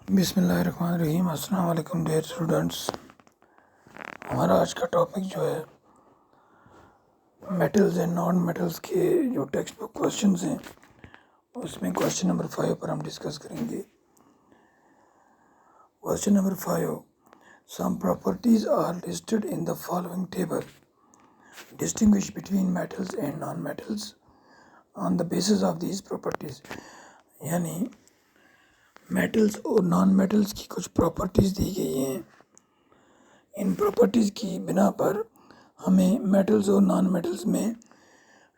بسم اللہ الرحمن الرحیم۔ السلام علیکم ڈیئر اسٹوڈنٹس۔ ہمارا آج کا ٹاپک جو ہے میٹلز اینڈ نان میٹلز کے جو ٹیکسٹ بک کوشچنز ہیں اس میں کوشچن نمبر 5 پر ہم ڈسکس کریں گے۔ Question number 5، some properties are listed in the following table, distinguish between metals and non metals on the basis of these properties, یعنی metals اور non metals کی کچھ properties دی گئی ہیں، ان پراپرٹیز کی بنا پر ہمیں میٹلز اور نان میٹلز میں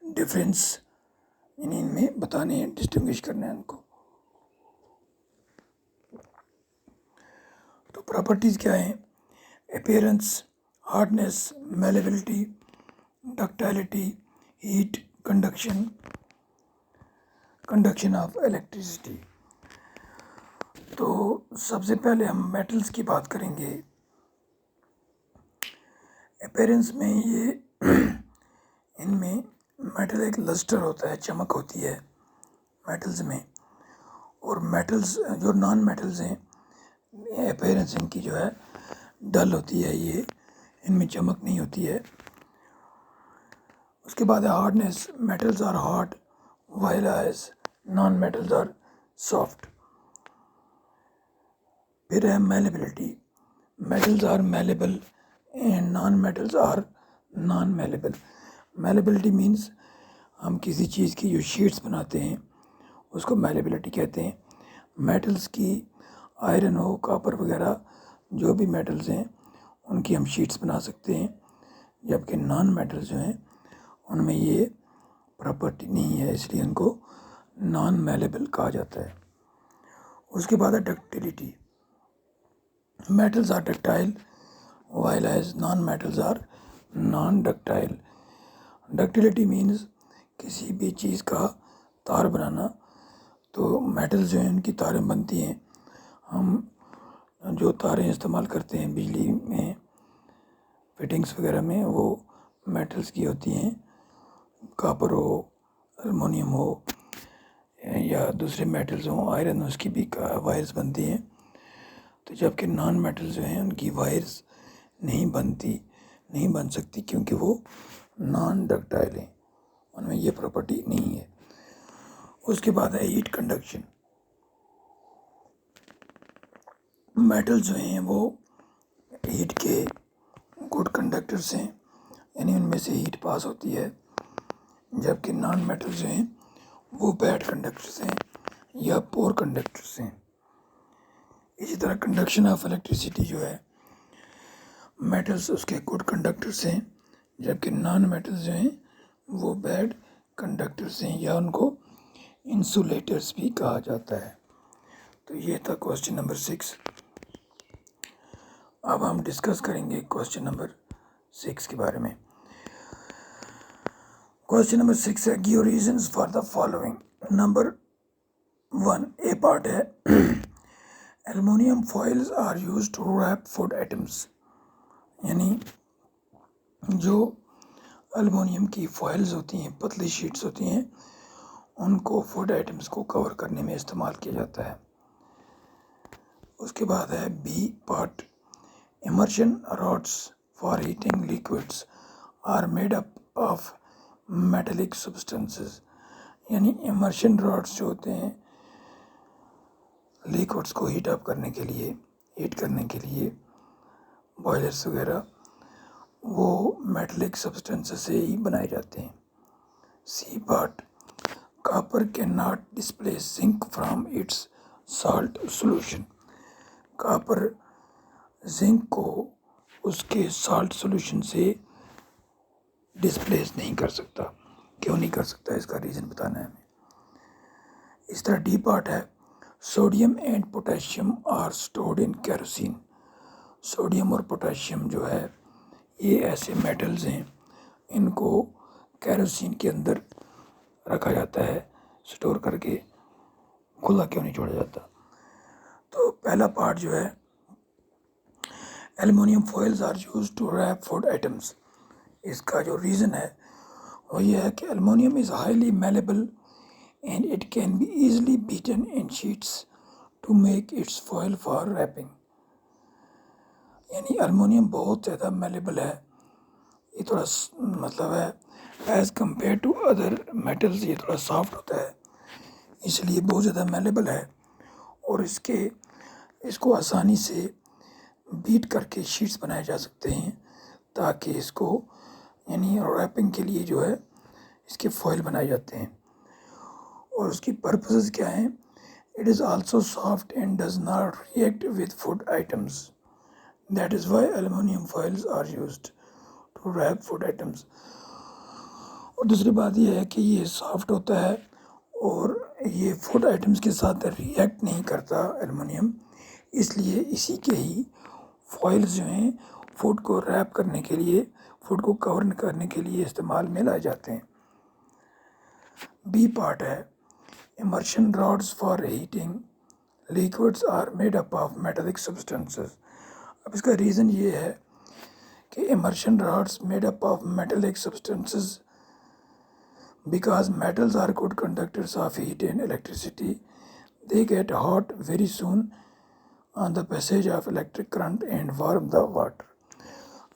ڈفرینس یعنی ان میں بتانے ہیں، ڈسٹنگوش کرنا ہے ان کو۔ تو پراپرٹیز کیا ہیں؟ Appearance, hardness, malleability, ductility, heat, conduction of electricity. تو سب سے پہلے ہم میٹلز کی بات کریں گے۔ اپیرنس میں یہ ان میں میٹل ایک لسٹر ہوتا ہے، چمک ہوتی ہے میٹلز میں، اور میٹلز جو نان میٹلز ہیں اپیرنس ان کی جو ہے ڈل ہوتی ہے، یہ ان میں چمک نہیں ہوتی ہے۔ اس کے بعد ہے hardness, metals are hard while as non metals are soft. پھر ہے malleability, metals are malleable and non metals are non malleable. Malleability means ہم کسی چیز کی جو شیٹس بناتے ہیں اس کو میلیبلٹی کہتے ہیں۔ میٹلز کی آئرن ہو، کاپر وغیرہ جو بھی میٹلز ہیں ان کی ہم شیٹس بنا سکتے ہیں، جبکہ نان میٹلز جو ہیں ان میں یہ پراپرٹی نہیں ہے، اس لیے ان کو نان میلیبل کہا جاتا ہے۔ اس کے بعد ہے ductility, metals are ductile while as non-metals are non-ductile۔ Ductility means کسی بھی چیز کا تار بنانا، تو میٹل جو ہیں ان کی تاریں بنتی ہیں، ہم جو تاریں استعمال کرتے ہیں بجلی میں فٹنگس وغیرہ میں وہ میٹلز کی ہوتی ہیں، کاپر ہو، المونیم ہو یا دوسرے میٹلز ہوں، آئرن اس کی بھی وائرز بنتی ہیں۔ تو جبکہ نان میٹل جو ہیں ان کی وائرز نہیں بن سکتی کیونکہ وہ نان ڈکٹائل ہیں، ان میں یہ پراپرٹی نہیں ہے۔ اس کے بعد ہے ہیٹ کنڈکشن، میٹل جو ہیں وہ ہیٹ کے گڈ کنڈکٹرز ہیں، یعنی ان میں سے ہیٹ پاس ہوتی ہے، جبکہ نان میٹل جو ہیں وہ بیڈ کنڈکٹرز ہیں یا پور کنڈکٹرز ہیں۔ اسی طرح کنڈکشن آف الیکٹریسٹی جو ہے، میٹلز اس کے گڈ کنڈکٹرز ہیں، جبکہ نان میٹلز جو ہیں وہ بیڈ کنڈکٹرز ہیں یا ان کو انسولیٹرز بھی کہا جاتا ہے۔ تو یہ تھا کوشچن نمبر 6۔ اب ہم ڈسکس کریں گے کوشچن نمبر 6 کے بارے میں۔ کوشچن نمبر 6 ہے give reasons for the following. Number 1 A part ہے aluminium foils are use to wrap food items, یعنی جو ایلومینیم کی فوائلز ہوتی ہیں، پتلی شیٹس ہوتی ہیں، ان کو فوڈ آئٹمس کو کور کرنے میں استعمال کیا جاتا ہے۔ اس کے بعد ہے B part, immersion rods for heating liquids are made up of metallic substances, یعنی امرشن راڈس جو ہوتے ہیں لیکوڈس کو ہیٹ کرنے کے لیے بوائلرس وغیرہ، وہ میٹلک سبسٹنس سے ہی بنائے جاتے ہیں۔ C part, copper can not displace zinc from its salt solution, copper zinc کو اس کے سالٹ سولوشن سے ڈسپلیس نہیں کر سکتا۔ کیوں نہیں کر سکتا اس کا ریزن بتانا ہے ہمیں۔ اس طرح ڈی پارٹ ہے sodium and potassium are stored in kerosene, sodium اور پوٹاشیم جو ہے یہ ایسے میٹلز ہیں، ان کو کیروسین کے اندر رکھا جاتا ہے سٹور کر کے، کھلا کیوں نہیں چھوڑا جاتا۔ تو پہلا پارٹ جو ہے aluminium foils are use to wrap food items, اس کا جو ریزن ہے وہ یہ ہے کہ aluminium is highly malleable and it can be easily beaten in sheets to make its foil for wrapping. یعنی المونیم بہت زیادہ میلیبل ہے. یہ تھوڑا مطلب ہے as compare to other metals یہ تھوڑا سافٹ ہوتا ہے، اس لیے بہت زیادہ میلیبل ہے، اور اس کو آسانی سے بیٹ کر کے شیٹس بنائے جا سکتے ہیں تاکہ اس کو یعنی ریپنگ کے لیے جو ہے اس کے فوائل بنائے جاتے ہیں. اور اس کی پرپسز کیا ہیں؟ It is also soft and does not react with food items. That is why aluminium foils are used to wrap food items. اور دوسری بات یہ ہے کہ یہ سافٹ ہوتا ہے اور یہ فوڈ آئٹمس کے ساتھ ریئیکٹ نہیں کرتا ایلومینیم، اس لیے اسی کے ہی فوائلز جو ہیں فوڈ کو ریپ کرنے کے لیے، فوڈ کو کور کرنے کے لیے استعمال میں لائے جاتے ہیں. بی پارٹ ہے immersion rods for heating liquids are made up of metallic substances. اب اس کا ریزن یہ ہے کہ immersion rods made up of metallic substances because metals are good conductors of heat and electricity. They get hot very soon on the passage of electric current and warm the water.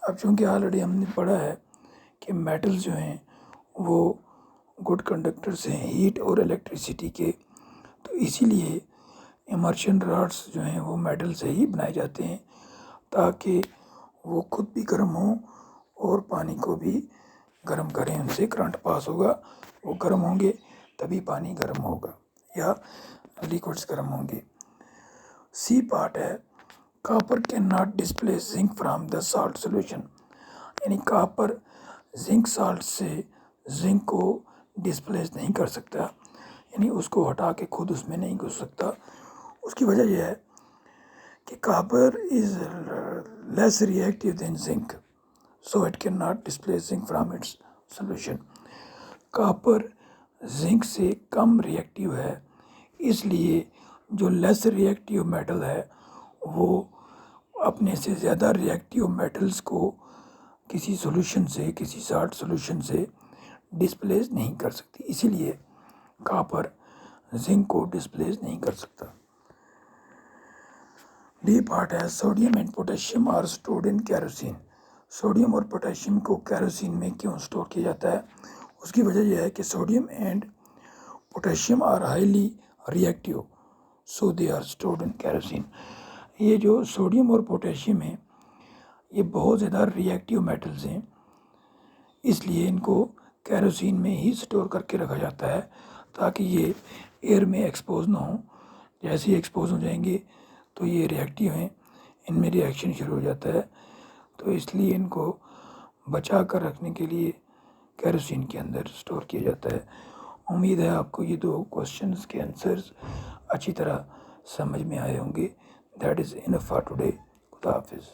اب چونکہ already ہم نے پڑھا ہے کہ metals جو ہیں وہ گڈ کنڈکٹرز ہیں ہیٹ اور الیکٹریسٹی کے، تو اسی لیے امرشن راڈس جو ہیں وہ میٹل سے ہی بنائے جاتے ہیں تاکہ وہ خود بھی گرم ہوں اور پانی کو بھی گرم کریں. ان سے کرنٹ پاس ہوگا، وہ گرم ہوں گے تبھی پانی گرم ہوگا یا لیکوڈس گرم ہوں گے. سی پارٹ ہے copper can not displace zinc from the salt solution. یعنی کاپر زنک سالٹ سے زنک کو ڈسپلیس نہیں کر سکتا، یعنی اس کو ہٹا کے خود اس میں نہیں گھس سکتا. اس کی وجہ یہ ہے کہ copper is less reactive than zinc, so it can not displace zinc from its solution. Copper zinc سے کم ریئیکٹیو ہے، اس لیے جو لیس ریئیکٹیو میٹل ہے وہ اپنے سے زیادہ ریئیکٹیو میٹلز کو کسی سولوشن سے، کسی سالٹ سولوشن سے ڈسپلیس نہیں کر سکتی، اسی لیے کاپر زنک کو ڈسپلیس نہیں کر سکتا. ڈی پارٹ ہے sodium and potassium are stored in kerosene. Sodium اور پوٹیشیم کو کیروسین میں کیوں اسٹور کیا جاتا ہے؟ اس کی وجہ یہ ہے کہ sodium and potassium are highly reactive, so they are stored in kerosene. یہ جو سوڈیم اور پوٹیشیم ہیں یہ بہت زیادہ ریئیکٹیو میٹلز ہیں، اس لیے ان کو کیروسین میں ہی اسٹور کر کے رکھا جاتا ہے تاکہ یہ ایئر میں ایکسپوز نہ ہوں. جیسے ہی ایکسپوز ہو جائیں گے تو یہ ریئیکٹیو ہیں، ان میں ریئیکشن شروع ہو جاتا ہے، تو اس لیے ان کو بچا کر رکھنے کے لیے کیروسین کے اندر اسٹور کیا جاتا ہے. امید ہے آپ کو یہ دو کوشچنز کے آنسرز اچھی طرح سمجھ میں آئے ہوں گے. That is enough for today. خدا حافظ.